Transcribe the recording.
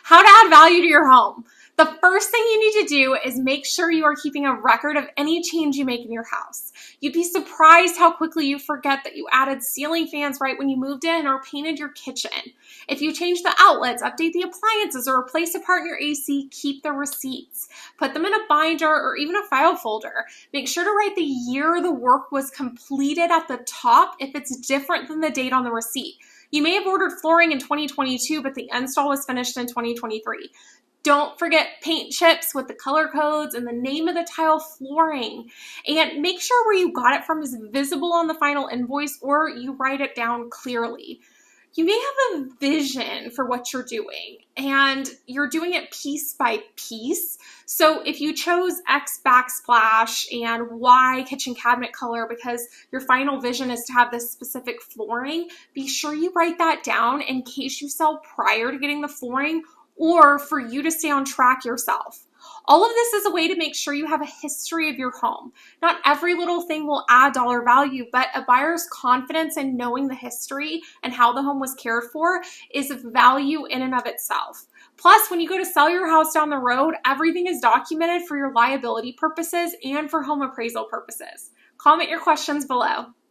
How to add value to your home. The first thing you need to do is make sure you are keeping a record of any change you make in your house. You'd be surprised how quickly you forget that you added ceiling fans right when you moved in or painted your kitchen. If you change the outlets, update the appliances, or replace a part in your AC, keep the receipts. Put them in a binder or even a file folder. Make sure to write the year the work was completed at the top if it's different than the date on the receipt. You may have ordered flooring in 2022, but the install was finished in 2023. Don't forget paint chips with the color codes and the name of the tile flooring. And make sure where you got it from is visible on the final invoice or you write it down clearly. You may have a vision for what you're doing and you're doing it piece by piece. So if you chose X backsplash and Y kitchen cabinet color because your final vision is to have this specific flooring, be sure you write that down in case you sell prior to getting the flooring or for you to stay on track yourself. All of this is a way to make sure you have a history of your home. Not every little thing will add dollar value, but a buyer's confidence in knowing the history and how the home was cared for is of value in and of itself. Plus, when you go to sell your house down the road, everything is documented for your liability purposes and for home appraisal purposes. Comment your questions below.